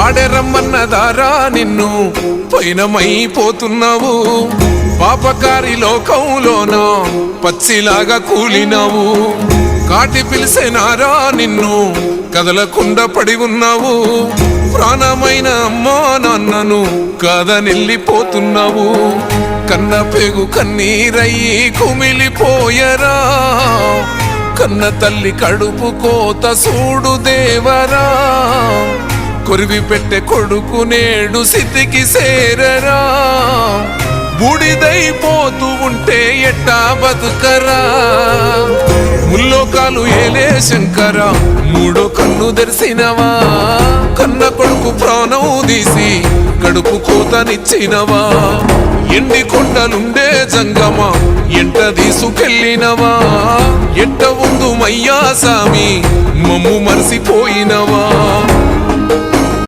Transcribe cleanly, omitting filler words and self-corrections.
పాడెరమ్మన్నదారా నిన్ను పైనమైపోతున్నావు పాపకారి లోకంలోన పచ్చిలాగా కూలినావు కాటి పిలిసేనారా నిన్ను కదలకుండా పడి ఉన్నావు ప్రాణమైన అమ్మా నాన్నను కాదనెళ్ళిపోతున్నావు కన్న పేగు కన్నీరయ్యి కుమిలిపోయరా కన్న తల్లి కడుపు కోత సూడు దేవరా కొరివి పెట్టే కొడుకు నేడు స్థితికి సేరరా బూడిదైపోతూ ఉంటే ఎట్టా బతుకరా ముల్లోకాలు ఏలే శంకర మూడో కన్ను తెరిసినవా కన్న కొడుకు ప్రాణం తీసి కడుపు కోతనిచ్చినవా ఎండి కొండలుండే జంగమా ఎంట తీసుకెళ్ళినవా ఎట్ట ఉందు మయ్యా సామి మమ్ము మరిసిపోయినవా